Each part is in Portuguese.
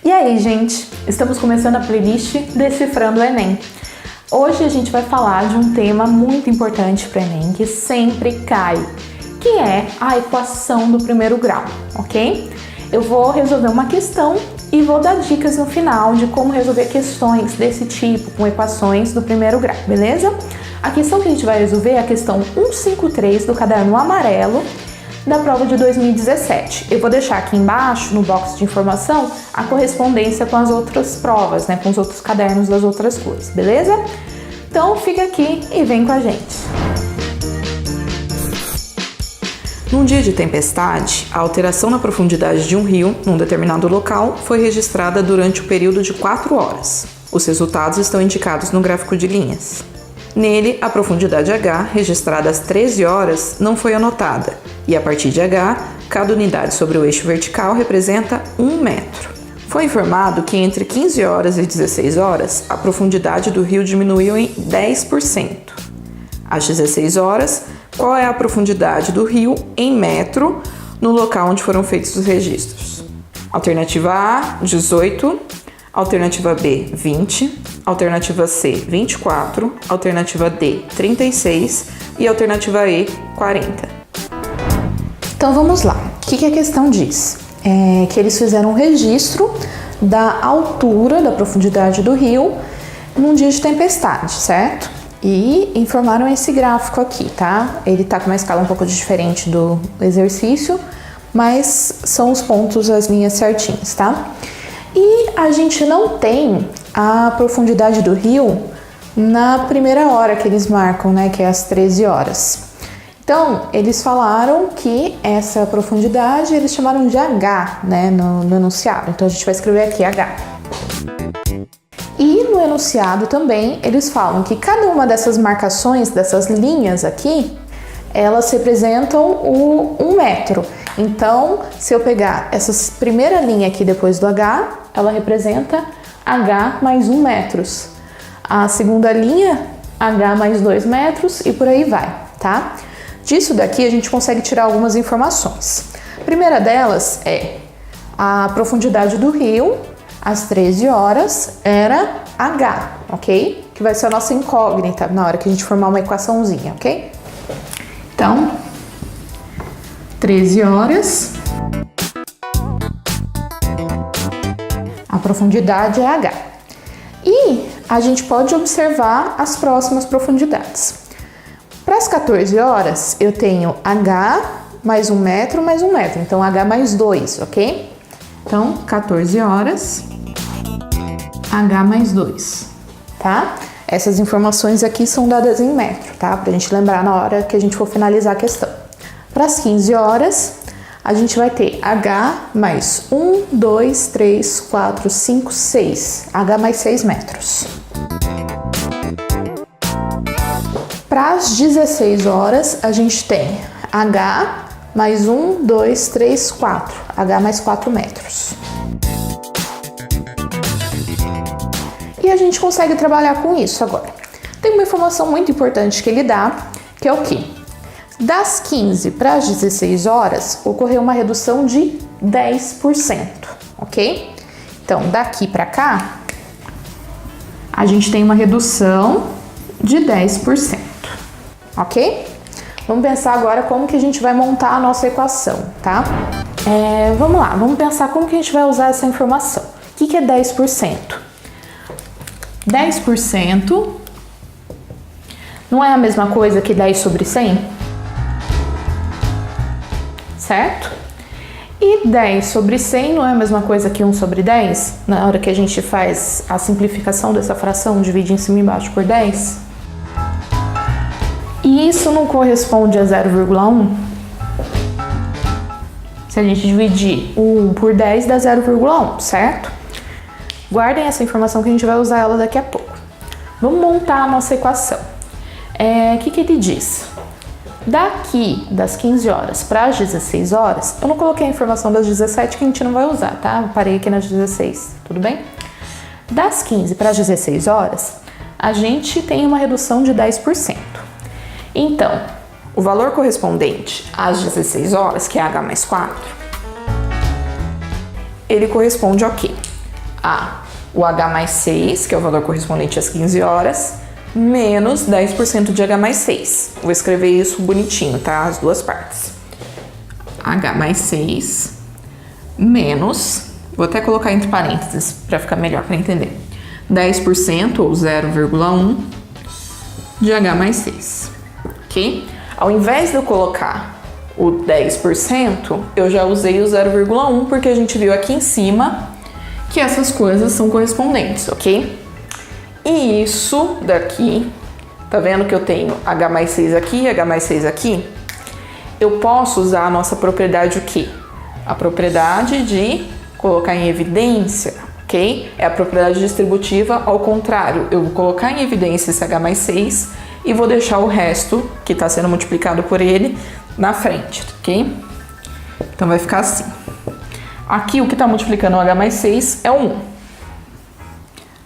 E aí, gente? Estamos começando a playlist Decifrando o Enem. Hoje a gente vai falar de um tema muito importante para o Enem, que sempre cai, que é a equação do primeiro grau, ok? Eu vou resolver uma questão e vou dar dicas no final de como resolver questões desse tipo, com equações do primeiro grau, beleza? A questão que a gente vai resolver é a questão 153 do caderno amarelo, da prova de 2017. Eu vou deixar aqui embaixo, no box de informação, a correspondência com as outras provas, né, com os outros cadernos das outras cores, beleza? Então fica aqui e vem com a gente. Num dia de tempestade, a alteração na profundidade de um rio, num determinado local, foi registrada durante o período de 4 horas. Os resultados estão indicados no gráfico de linhas. Nele, a profundidade H, registrada às 13 horas, não foi anotada, e a partir de H, cada unidade sobre o eixo vertical representa 1 metro. Foi informado que entre 15 horas e 16 horas, a profundidade do rio diminuiu em 10%. Às 16 horas, qual é a profundidade do rio em metro no local onde foram feitos os registros? Alternativa A, 18, alternativa B, 20, alternativa C, 24, alternativa D, 36 e alternativa E, 40. Então vamos lá. O que a questão diz? É que eles fizeram um registro da altura, da profundidade do rio num dia de tempestade, certo? E informaram esse gráfico aqui, tá? Ele tá com uma escala um pouco diferente do exercício, mas são os pontos, as linhas certinhas, tá? E a gente não tem a profundidade do rio na primeira hora que eles marcam, né, que é às 13 horas. Então, eles falaram que essa profundidade eles chamaram de H, né, no enunciado. Então, a gente vai escrever aqui H. E no enunciado também, eles falam que cada uma dessas marcações, dessas linhas aqui, elas representam o 1 metro. Então, se eu pegar essa primeira linha aqui depois do H, ela representa H mais 1 metros. A segunda linha, H mais 2 metros e por aí vai, tá? Disso daqui a gente consegue tirar algumas informações. A primeira delas é a profundidade do rio, às 13 horas, era H, ok? Que vai ser a nossa incógnita na hora que a gente formar uma equaçãozinha, ok? Então, 13 horas, a profundidade é H. E a gente pode observar as próximas profundidades. Para as 14 horas, eu tenho H mais 1 metro mais 1 metro, então H mais 2, ok? Então, 14 horas, H mais 2, tá? Essas informações aqui são dadas em metro, tá? Pra gente lembrar na hora que a gente for finalizar a questão. Para as 15 horas, a gente vai ter H mais 1, 2, 3, 4, 5, 6. H mais 6 metros. Para as 16 horas, a gente tem H mais 1, 2, 3, 4. H mais 4 metros. E a gente consegue trabalhar com isso agora. Tem uma informação muito importante que ele dá, que é o quê? Das 15 para as 16 horas, ocorreu uma redução de 10%, ok? Então, daqui para cá, a gente tem uma redução de 10%, ok? Vamos pensar agora como que a gente vai montar a nossa equação, tá? Vamos lá, vamos pensar como que a gente vai usar essa informação. O que é 10%? 10% não é a mesma coisa que 10 sobre 100? Certo? E 10 sobre 100 não é a mesma coisa que 1 sobre 10? Na hora que a gente faz a simplificação dessa fração, divide em cima e embaixo por 10? E isso não corresponde a 0,1? Se a gente dividir o 1 por 10, dá 0,1, certo? Guardem essa informação que a gente vai usar ela daqui a pouco. Vamos montar a nossa equação. O que ele diz? Daqui das 15 horas para as 16 horas, eu não coloquei a informação das 17 que a gente não vai usar, tá? Eu parei aqui nas 16, tudo bem? Das 15 para as 16 horas, a gente tem uma redução de 10%. Então, o valor correspondente às 16 horas, que é H mais 4, ele corresponde ao quê? o H mais 6, que é o valor correspondente às 15 horas, menos 10% de H mais 6. Vou escrever isso bonitinho, tá? As duas partes. H mais 6 menos, vou até colocar entre parênteses para ficar melhor para entender, 10% ou 0,1 de H mais 6, ok? Ao invés de eu colocar o 10%, eu já usei o 0,1 porque a gente viu aqui em cima que essas coisas são correspondentes, ok? E isso daqui, tá vendo que eu tenho H mais 6 aqui e H mais 6 aqui? Eu posso usar a nossa propriedade o quê? A propriedade de colocar em evidência, ok? É a propriedade distributiva ao contrário. Eu vou colocar em evidência esse H mais 6 e vou deixar o resto, que está sendo multiplicado por ele, na frente, ok? Então vai ficar assim. Aqui o que está multiplicando o H mais 6 é o 1.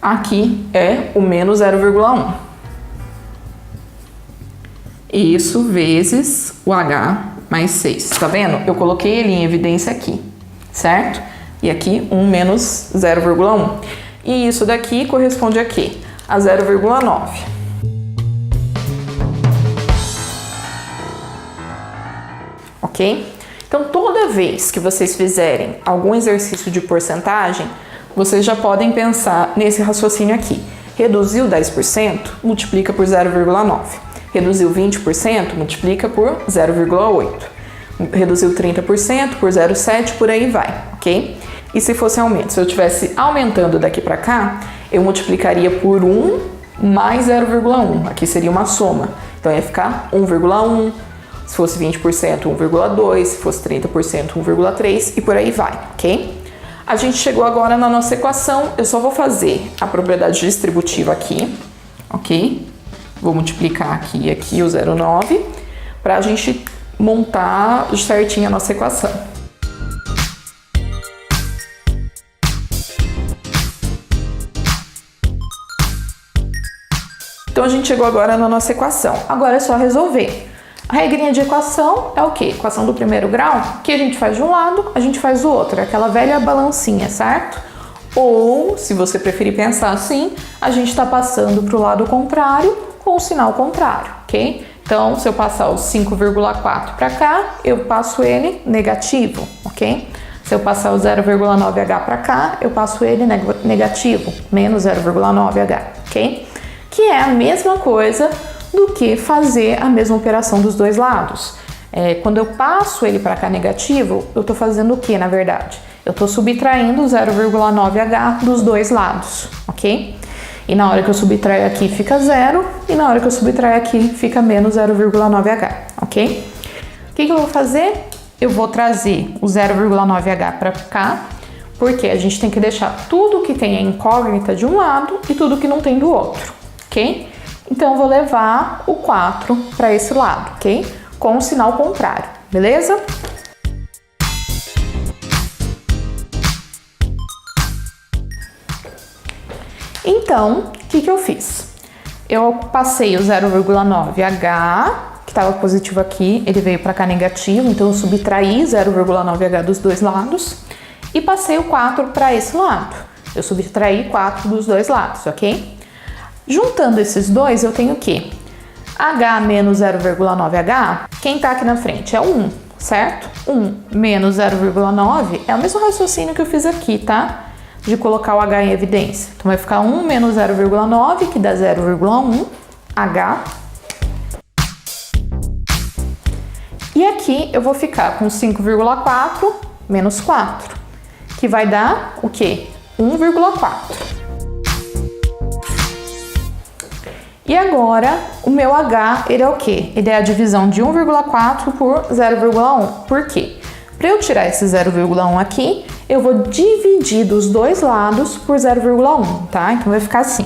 Aqui é o menos 0,1. Isso vezes o H mais 6. Tá vendo? Eu coloquei ele em evidência aqui, certo? E aqui 1 menos 0,1. E isso daqui corresponde a quê? A 0,9. Ok? Então, toda vez que vocês fizerem algum exercício de porcentagem, vocês já podem pensar nesse raciocínio aqui. Reduziu 10%, multiplica por 0,9. Reduziu 20%, multiplica por 0,8. Reduziu 30% por 0,7, por aí vai, ok? E se fosse aumento? Se eu estivesse aumentando daqui para cá, eu multiplicaria por 1 mais 0,1. Aqui seria uma soma. Então, ia ficar 1,1. Se fosse 20%, 1,2. Se fosse 30%, 1,3. E por aí vai, ok? A gente chegou agora na nossa equação. Eu só vou fazer a propriedade distributiva aqui, ok? Vou multiplicar aqui e aqui o 0,9 para a gente montar certinho a nossa equação. Então, a gente chegou agora na nossa equação. Agora é só resolver. A regrinha de equação é o quê? Equação do primeiro grau, que a gente faz de um lado, a gente faz do outro. É aquela velha balancinha, certo? Ou, se você preferir pensar assim, a gente está passando para o lado contrário com o sinal contrário, ok? Então, se eu passar o 5,4 para cá, eu passo ele negativo, ok? Se eu passar o 0,9H para cá, eu passo ele negativo, menos 0,9H, ok? Que é a mesma coisa do que fazer a mesma operação dos dois lados. Quando eu passo ele para cá negativo, eu estou fazendo o que, na verdade? Eu estou subtraindo 0,9H dos dois lados, ok? E na hora que eu subtraio aqui fica 0, e na hora que eu subtraio aqui fica menos 0,9H, ok? O que eu vou fazer? Eu vou trazer o 0,9H para cá, porque a gente tem que deixar tudo que tem a incógnita de um lado e tudo que não tem do outro, ok? Então, eu vou levar o 4 para esse lado, ok? Com o sinal contrário, beleza? Então, o que eu fiz? Eu passei o 0,9H, que estava positivo aqui, ele veio para cá negativo, então eu subtraí 0,9H dos dois lados e passei o 4 para esse lado. Eu subtraí 4 dos dois lados, ok? Juntando esses dois, eu tenho o quê? H menos 0,9H, quem tá aqui na frente é o 1, certo? 1 menos 0,9 é o mesmo raciocínio que eu fiz aqui, tá? De colocar o H em evidência. Então, vai ficar 1 menos 0,9, que dá 0,1, H. E aqui eu vou ficar com 5,4 menos 4, que vai dar o quê? 1,4. E agora, o meu H, ele é o quê? Ele é a divisão de 1,4 por 0,1. Por quê? Para eu tirar esse 0,1 aqui, eu vou dividir dos dois lados por 0,1, tá? Então, vai ficar assim.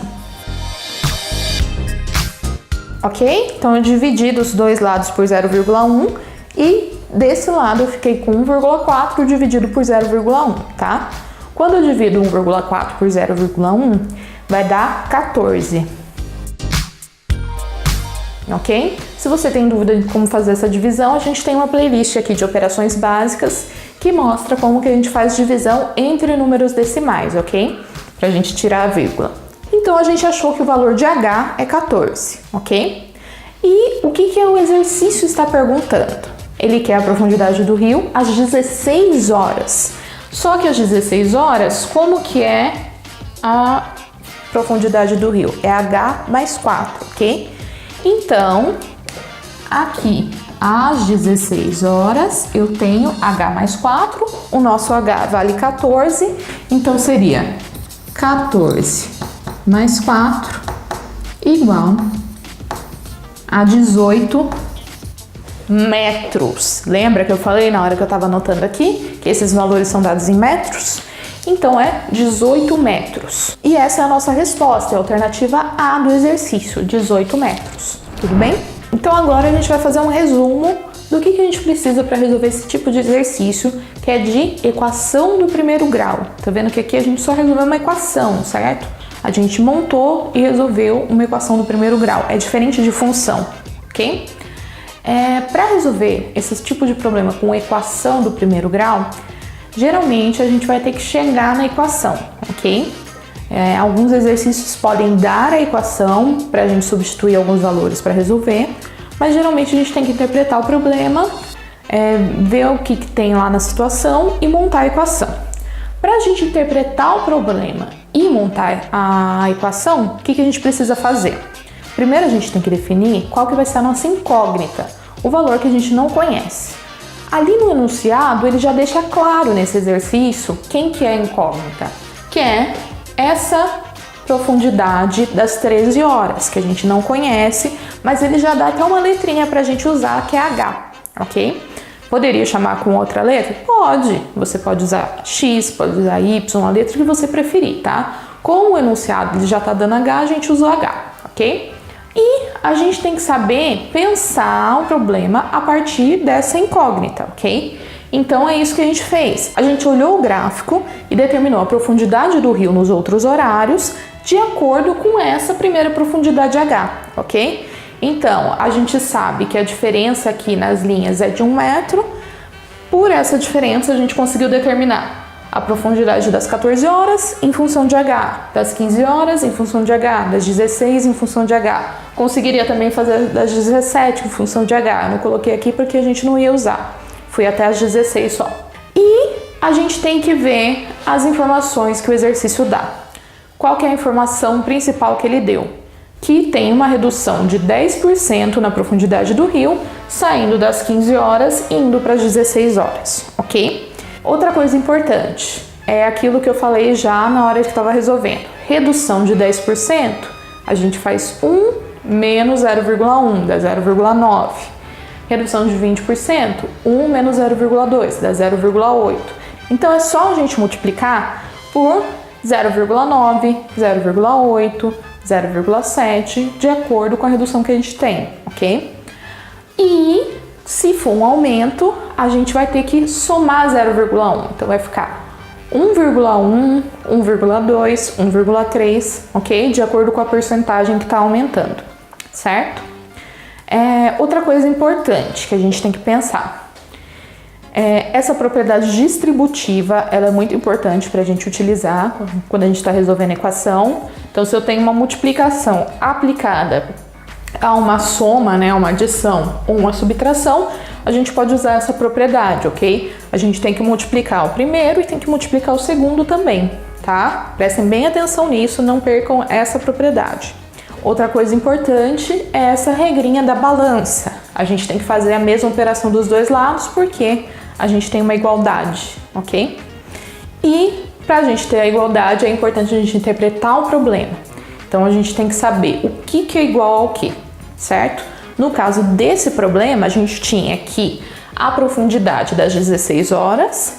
Ok? Então, eu dividi dos dois lados por 0,1 e desse lado eu fiquei com 1,4 dividido por 0,1, tá? Quando eu divido 1,4 por 0,1, vai dar 14. Ok? Se você tem dúvida de como fazer essa divisão, a gente tem uma playlist aqui de operações básicas que mostra como que a gente faz divisão entre números decimais, ok? pra gente tirar a vírgula. Então a gente achou que o valor de H é 14, ok? E o que o exercício está perguntando? Ele quer a profundidade do rio às 16 horas. Só que às 16 horas, como que é a profundidade do rio? É H mais 4, ok? Então, aqui às 16 horas eu tenho H mais 4, o nosso H vale 14, então seria 14 mais 4 igual a 18 metros. Lembra que eu falei na hora que eu estava anotando aqui que esses valores são dados em metros? Então é 18 metros. E essa é a nossa resposta, é a alternativa A do exercício, 18 metros. Tudo bem? Então agora a gente vai fazer um resumo do que a gente precisa para resolver esse tipo de exercício, que é de equação do primeiro grau. Tá vendo que aqui a gente só resolveu uma equação, certo? A gente montou e resolveu uma equação do primeiro grau. É diferente de função, ok? Para resolver esse tipo de problema com equação do primeiro grau, geralmente a gente vai ter que chegar na equação, ok? Alguns exercícios podem dar a equação para a gente substituir alguns valores para resolver, mas geralmente a gente tem que interpretar o problema, ver o que tem lá na situação e montar a equação. Para a gente interpretar o problema e montar a equação, o que a gente precisa fazer? Primeiro a gente tem que definir qual que vai ser a nossa incógnita, o valor que a gente não conhece. Ali no enunciado ele já deixa claro nesse exercício quem que é a incógnita, que é essa profundidade das 13 horas, que a gente não conhece, mas ele já dá até uma letrinha para a gente usar, que é H, ok? Poderia chamar com outra letra? Pode, você pode usar X, pode usar Y, a letra que você preferir, tá? Como o enunciado ele já está dando H, a gente usa o H, ok? E a gente tem que saber pensar o problema a partir dessa incógnita, ok? Então é isso que a gente fez. A gente olhou o gráfico e determinou a profundidade do rio nos outros horários de acordo com essa primeira profundidade H, ok? Então a gente sabe que a diferença aqui nas linhas é de 1 metro. Por essa diferença a gente conseguiu determinar a profundidade das 14 horas em função de H, das 15 horas em função de H, das 16 em função de H. Conseguiria também fazer das 17 em função de H. Eu não coloquei aqui porque a gente não ia usar. Fui até as 16 só. E a gente tem que ver as informações que o exercício dá. Qual que é a informação principal que ele deu? Que tem uma redução de 10% na profundidade do rio, saindo das 15 horas e indo para as 16 horas, ok? Outra coisa importante é aquilo que eu falei já na hora que estava resolvendo. Redução de 10%, a gente faz 1 menos 0,1, dá 0,9. Redução de 20%, 1 menos 0,2, dá 0,8. Então é só a gente multiplicar por 0,9, 0,8, 0,7, de acordo com a redução que a gente tem, ok? E se for um aumento, a gente vai ter que somar 0,1. Então vai ficar 1,1, 1,2, 1,3, ok? De acordo com a porcentagem que está aumentando, certo? Outra coisa importante que a gente tem que pensar. Essa propriedade distributiva, ela é muito importante para a gente utilizar quando a gente está resolvendo a equação. Então, se eu tenho uma multiplicação aplicada a uma soma, né, uma adição ou uma subtração, a gente pode usar essa propriedade, ok? A gente tem que multiplicar o primeiro e tem que multiplicar o segundo também, tá? Prestem bem atenção nisso, não percam essa propriedade. Outra coisa importante é essa regrinha da balança. A gente tem que fazer a mesma operação dos dois lados porque a gente tem uma igualdade, ok? E para a gente ter a igualdade é importante a gente interpretar o problema. Então a gente tem que saber o que é igual ao que, certo? No caso desse problema, a gente tinha que a profundidade das 16 horas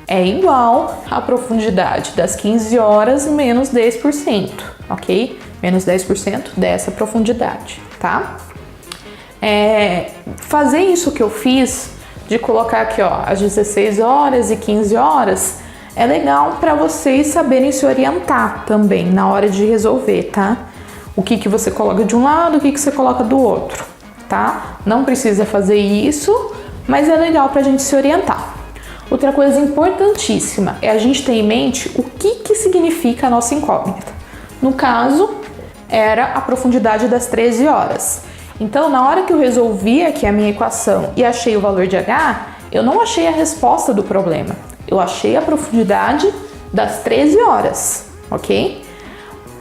é igual à profundidade das 15 horas menos 10%, ok? Menos 10% dessa profundidade, tá? Fazer isso que eu fiz, de colocar aqui, ó, as 16 horas e 15 horas, é legal para vocês saberem se orientar também na hora de resolver, tá? O que você coloca de um lado, o que você coloca do outro, tá? Não precisa fazer isso, mas é legal para a gente se orientar. Outra coisa importantíssima é a gente ter em mente o que significa a nossa incógnita? No caso, era a profundidade das 13 horas. Então, na hora que eu resolvi aqui a minha equação e achei o valor de H, eu não achei a resposta do problema. Eu achei a profundidade das 13 horas, ok?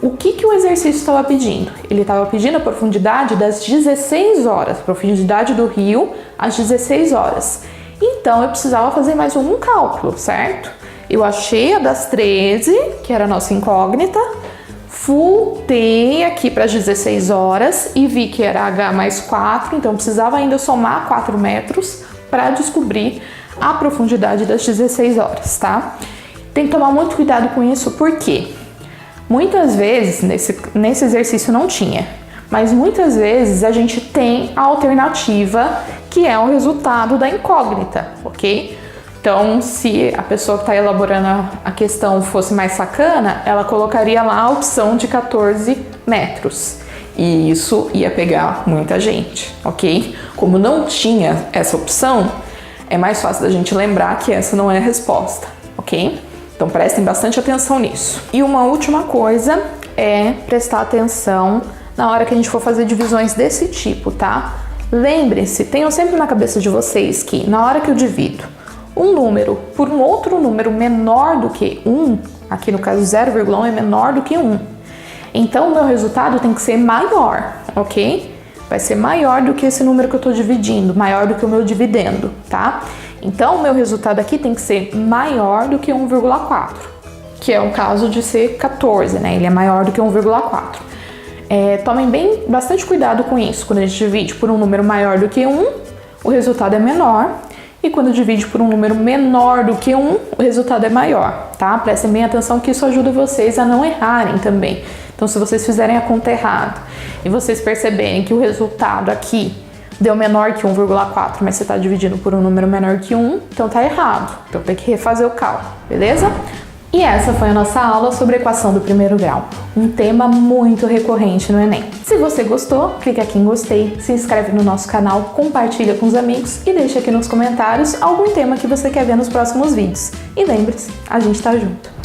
O que o exercício estava pedindo? Ele estava pedindo a profundidade das 16 horas, profundidade do rio às 16 horas. Então, eu precisava fazer mais um cálculo, certo? Eu achei a das 13, que era a nossa incógnita, voltei aqui para as 16 horas e vi que era H mais 4, então precisava ainda somar 4 metros para descobrir a profundidade das 16 horas, tá? Tem que tomar muito cuidado com isso, porque muitas vezes, nesse exercício não tinha, mas muitas vezes a gente tem a alternativa que é o resultado da incógnita, ok? Então, se a pessoa que está elaborando a questão fosse mais sacana, ela colocaria lá a opção de 14 metros. E isso ia pegar muita gente, ok? Como não tinha essa opção, é mais fácil da gente lembrar que essa não é a resposta, ok? Então, prestem bastante atenção nisso. E uma última coisa é prestar atenção na hora que a gente for fazer divisões desse tipo, tá? Lembrem-se, tenham sempre na cabeça de vocês que na hora que eu divido um número por um outro número menor do que 1, aqui no caso 0,1 é menor do que 1. Então, o meu resultado tem que ser maior, ok? Vai ser maior do que esse número que eu estou dividindo, maior do que o meu dividendo, tá? Então, o meu resultado aqui tem que ser maior do que 1,4, que é o caso de ser 14, né? Ele é maior do que 1,4. Tomem bastante cuidado com isso. Quando a gente divide por um número maior do que 1, o resultado é menor. E quando divide por um número menor do que 1, o resultado é maior, tá? Prestem bem atenção que isso ajuda vocês a não errarem também. Então, se vocês fizerem a conta errada e vocês perceberem que o resultado aqui deu menor que 1,4, mas você está dividindo por um número menor que 1, então tá errado. Então tem que refazer o cálculo, beleza? E essa foi a nossa aula sobre equação do primeiro grau, um tema muito recorrente no Enem. Se você gostou, clica aqui em gostei, se inscreve no nosso canal, compartilha com os amigos e deixa aqui nos comentários algum tema que você quer ver nos próximos vídeos. E lembre-se, a gente tá junto!